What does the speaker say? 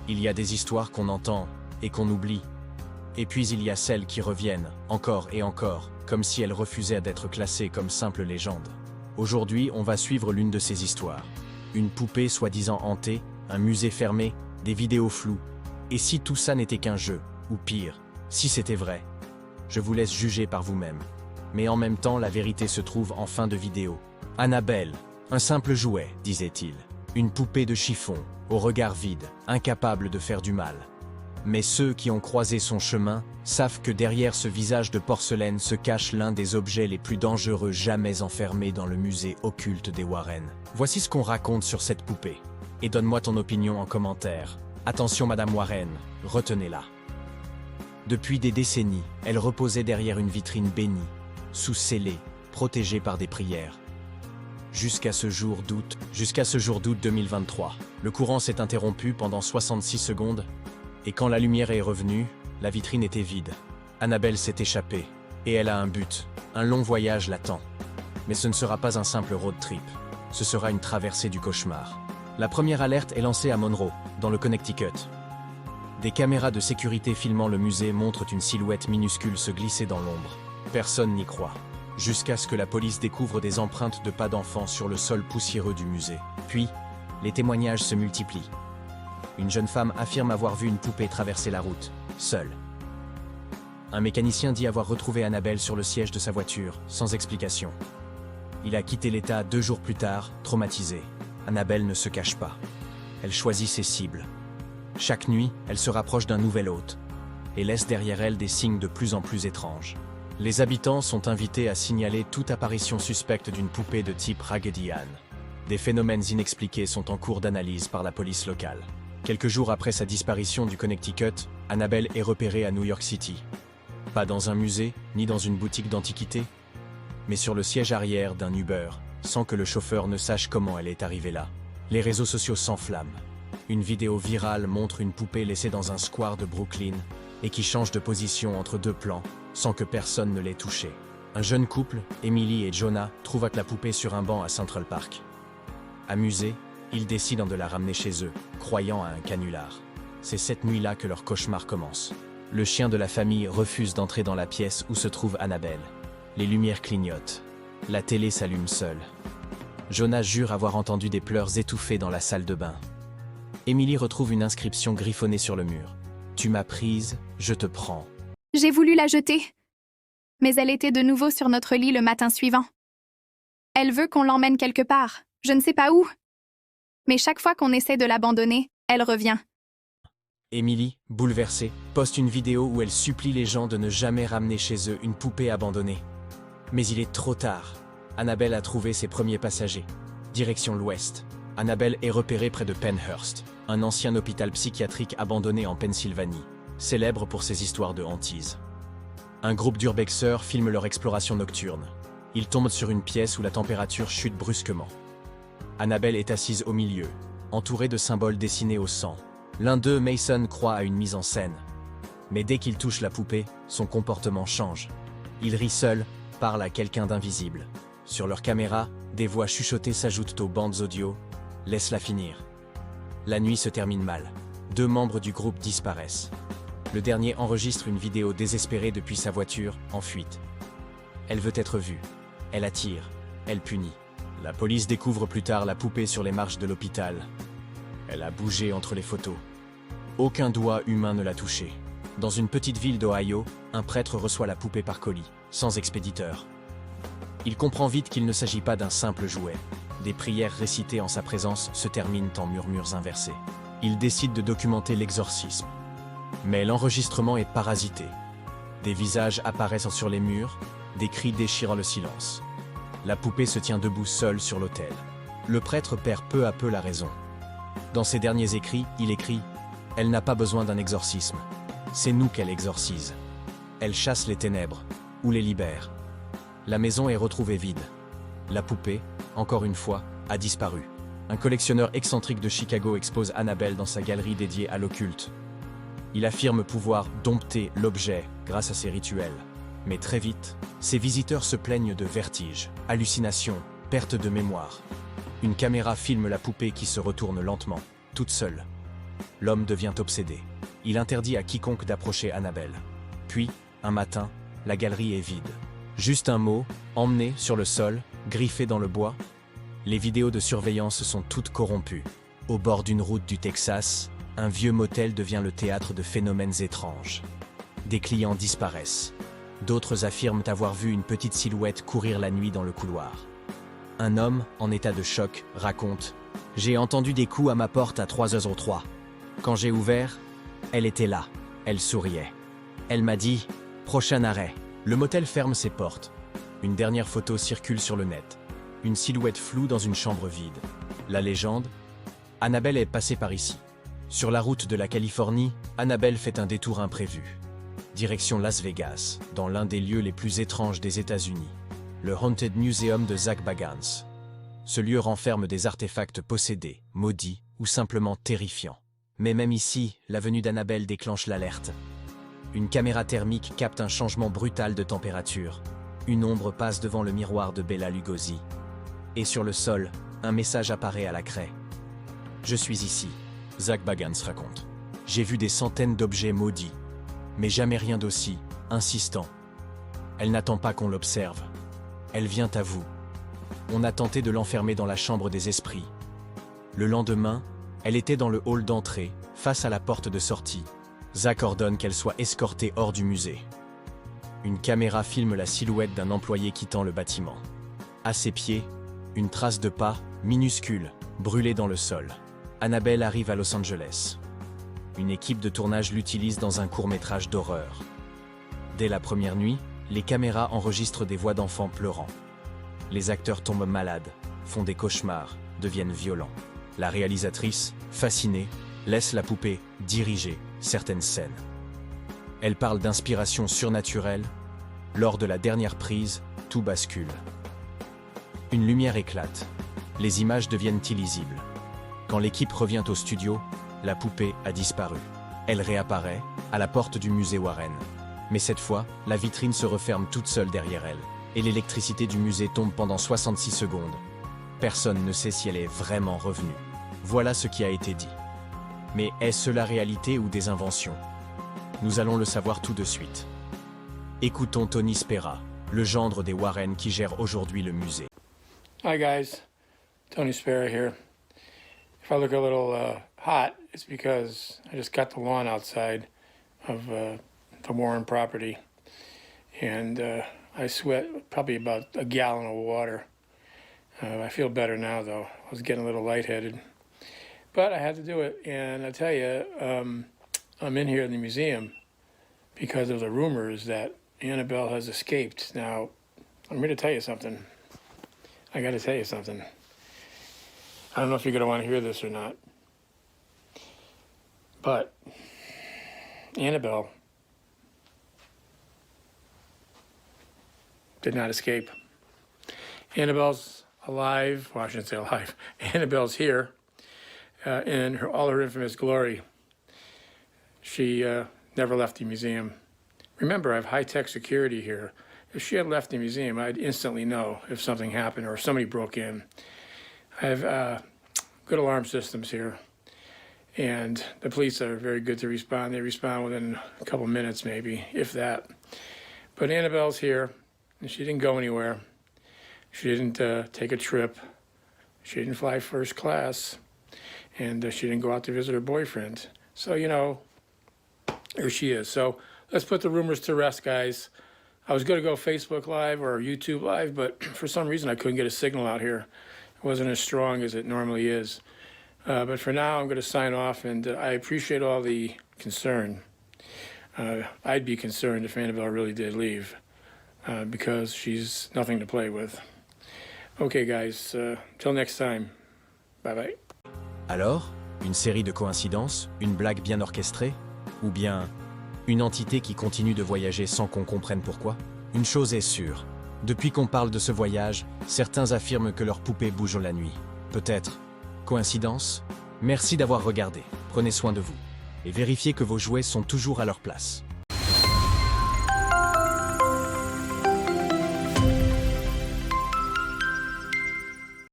Il y a des histoires qu'on entend et qu'on oublie. Et puis il y a celles qui reviennent, encore et encore, comme si elles refusaient d'être classées comme simples légendes. Aujourd'hui, on va suivre l'une de ces histoires. Une poupée soi-disant hantée, un musée fermé, des vidéos floues. Et si tout ça n'était qu'un jeu, ou pire, si c'était vrai? Je vous laisse juger par vous-même. Mais en même temps, la vérité se trouve en fin de vidéo. Annabelle, un simple jouet, disait-il. Une poupée de chiffon, au regard vide, incapable de faire du mal. Mais ceux qui ont croisé son chemin savent que derrière ce visage de porcelaine se cache l'un des objets les plus dangereux jamais enfermés dans le musée occulte des Warren. Voici ce qu'on raconte sur cette poupée. Et donne-moi ton opinion en commentaire. Attention Madame Warren, retenez-la. Depuis des décennies, elle reposait derrière une vitrine bénie, sous scellée, protégée par des prières. Jusqu'à ce jour d'août 2023. Le courant s'est interrompu pendant 66 secondes, et quand la lumière est revenue, la vitrine était vide. Annabelle s'est échappée, et elle a un but, un long voyage l'attend. Mais ce ne sera pas un simple road trip, ce sera une traversée du cauchemar. La première alerte est lancée à Monroe, dans le Connecticut. Des caméras de sécurité filmant le musée montrent une silhouette minuscule se glisser dans l'ombre. Personne n'y croit, jusqu'à ce que la police découvre des empreintes de pas d'enfants sur le sol poussiéreux du musée. Puis, les témoignages se multiplient. Une jeune femme affirme avoir vu une poupée traverser la route, seule. Un mécanicien dit avoir retrouvé Annabelle sur le siège de sa voiture, sans explication. Il a quitté l'État 2 jours plus tard, traumatisé. Annabelle ne se cache pas. Elle choisit ses cibles. Chaque nuit, elle se rapproche d'un nouvel hôte et laisse derrière elle des signes de plus en plus étranges. Les habitants sont invités à signaler toute apparition suspecte d'une poupée de type Raggedy Ann. Des phénomènes inexpliqués sont en cours d'analyse par la police locale. Quelques jours après sa disparition du Connecticut, Annabelle est repérée à New York City. Pas dans un musée, ni dans une boutique d'antiquités, mais sur le siège arrière d'un Uber, sans que le chauffeur ne sache comment elle est arrivée là. Les réseaux sociaux s'enflamment. Une vidéo virale montre une poupée laissée dans un square de Brooklyn et qui change de position entre 2 plans, sans que personne ne l'ait touchée. Un jeune couple, Emily et Jonah, trouvent la poupée sur un banc à Central Park. Amusés, ils décident de la ramener chez eux, croyant à un canular. C'est cette nuit-là que leur cauchemar commence. Le chien de la famille refuse d'entrer dans la pièce où se trouve Annabelle. Les lumières clignotent. La télé s'allume seule. Jonah jure avoir entendu des pleurs étouffés dans la salle de bain. Emily retrouve une inscription griffonnée sur le mur. « Tu m'as prise, je te prends. » J'ai voulu la jeter. Mais elle était de nouveau sur notre lit le matin suivant. Elle veut qu'on l'emmène quelque part, je ne sais pas où. Mais chaque fois qu'on essaie de l'abandonner, elle revient. Emily, bouleversée, poste une vidéo où elle supplie les gens de ne jamais ramener chez eux une poupée abandonnée. Mais il est trop tard. Annabelle a trouvé ses premiers passagers. Direction l'ouest. Annabelle est repérée près de Penhurst, un ancien hôpital psychiatrique abandonné en Pennsylvanie, célèbre pour ses histoires de hantise. Un groupe d'urbexeurs filme leur exploration nocturne. Ils tombent sur une pièce où la température chute brusquement. Annabelle est assise au milieu, entourée de symboles dessinés au sang. L'un d'eux, Mason, croit à une mise en scène. Mais dès qu'il touche la poupée, son comportement change. Il rit seul, parle à quelqu'un d'invisible. Sur leur caméra, des voix chuchotées s'ajoutent aux bandes audio. Laisse-la finir. La nuit se termine mal. 2 membres du groupe disparaissent. Le dernier enregistre une vidéo désespérée depuis sa voiture, en fuite. Elle veut être vue. Elle attire. Elle punit. La police découvre plus tard la poupée sur les marches de l'hôpital. Elle a bougé entre les photos. Aucun doigt humain ne l'a touchée. Dans une petite ville d'Ohio, un prêtre reçoit la poupée par colis, sans expéditeur. Il comprend vite qu'il ne s'agit pas d'un simple jouet. Des prières récitées en sa présence se terminent en murmures inversés. Il décide de documenter l'exorcisme. Mais l'enregistrement est parasité. Des visages apparaissent sur les murs, des cris déchirant le silence. La poupée se tient debout seule sur l'autel. Le prêtre perd peu à peu la raison. Dans ses derniers écrits, il écrit « Elle n'a pas besoin d'un exorcisme. C'est nous qu'elle exorcise. Elle chasse les ténèbres, ou les libère. » La maison est retrouvée vide. La poupée, encore une fois, a disparu. Un collectionneur excentrique de Chicago expose Annabelle dans sa galerie dédiée à l'occulte. Il affirme pouvoir dompter l'objet grâce à ses rituels. Mais très vite, ses visiteurs se plaignent de vertiges, hallucinations, perte de mémoire. Une caméra filme la poupée qui se retourne lentement, toute seule. l'homme devient obsédé. Il interdit à quiconque d'approcher Annabelle. Puis, un matin, la galerie est vide. Juste un mot, emmené sur le sol, griffé dans le bois. Les vidéos de surveillance sont toutes corrompues. Au bord d'une route du Texas, un vieux motel devient le théâtre de phénomènes étranges. Des clients disparaissent. D'autres affirment avoir vu une petite silhouette courir la nuit dans le couloir. Un homme, en état de choc, raconte « J'ai entendu des coups à ma porte à 3h03. Quand j'ai ouvert, elle était là. Elle souriait. Elle m'a dit « Prochain arrêt ». Le motel ferme ses portes. Une dernière photo circule sur le net. Une silhouette floue dans une chambre vide. La légende ? Annabelle est passée par ici. Sur la route de la Californie, Annabelle fait un détour imprévu. Direction Las Vegas, dans l'un des lieux les plus étranges des États-Unis, le Haunted Museum de Zak Bagans. Ce lieu renferme des artefacts possédés, maudits ou simplement terrifiants. Mais même ici, la venue d'Annabelle déclenche l'alerte. Une caméra thermique capte un changement brutal de température. Une ombre passe devant le miroir de Bela Lugosi. Et sur le sol, un message apparaît à la craie. « Je suis ici », Zak Bagans raconte. « J'ai vu des centaines d'objets maudits, mais jamais rien d'aussi insistant. Elle n'attend pas qu'on l'observe. Elle vient à vous. On a tenté de l'enfermer dans la chambre des esprits. Le lendemain, elle était dans le hall d'entrée, face à la porte de sortie. Zak ordonne qu'elle soit escortée hors du musée. Une caméra filme la silhouette d'un employé quittant le bâtiment. À ses pieds, une trace de pas, minuscule, brûlée dans le sol. Annabelle arrive à Los Angeles. Une équipe de tournage l'utilise dans un court-métrage d'horreur. Dès la première nuit, les caméras enregistrent des voix d'enfants pleurant. Les acteurs tombent malades, font des cauchemars, deviennent violents. La réalisatrice, fascinée, laisse la poupée diriger certaines scènes. Elle parle d'inspiration surnaturelle. Lors de la dernière prise, tout bascule. Une lumière éclate. Les images deviennent illisibles. Quand l'équipe revient au studio, la poupée a disparu. Elle réapparaît, à la porte du musée Warren. Mais cette fois, la vitrine se referme toute seule derrière elle, et l'électricité du musée tombe pendant 66 secondes. Personne ne sait si elle est vraiment revenue. Voilà ce qui a été dit. Mais est-ce la réalité ou des inventions? Nous allons le savoir tout de suite. Écoutons Tony Spera, le gendre des Warren qui gère aujourd'hui le musée. Hi guys, Tony Spera here. If I look a little hot, it's because I just cut the lawn outside of the Warren property, and I sweat probably about a gallon of water. I feel better now though. I was getting a little lightheaded, but I had to do it. And I tell you, I'm in here in the museum because of the rumors that Annabelle has escaped. Now, I'm going to tell you something. I got to tell you something. I don't know if you're going to want to hear this or not, but Annabelle did not escape. Annabelle's alive. Well, I shouldn't say alive. Annabelle's here in all her infamous glory. She never left the museum. Remember, I have high-tech security here. If she had left the museum, I'd instantly know if something happened or if somebody broke in. I have good alarm systems here, and the police are very good to respond. They respond within a couple minutes, maybe, if that. But Annabelle's here, and she didn't go anywhere. She didn't take a trip. She didn't fly first class, and she didn't go out to visit her boyfriend. So, you know, here she is. So let's put the rumors to rest, guys. I was going to go Facebook Live or YouTube Live, but for some reason I couldn't get a signal out here. It wasn't as strong as it normally is. But for now, I'm going to sign off, and I appreciate all the concern. I'd be concerned if Annabelle really did leave, because she's nothing to play with. Okay, guys, till next time. Bye-bye. Alors, une série de coïncidences, une blague bien orchestrée, ou bien une entité qui continue de voyager sans qu'on comprenne pourquoi? Une chose est sûre, depuis qu'on parle de ce voyage, certains affirment que leurs poupées bougent la nuit. Peut-être. Coïncidence? Merci d'avoir regardé, prenez soin de vous, et vérifiez que vos jouets sont toujours à leur place.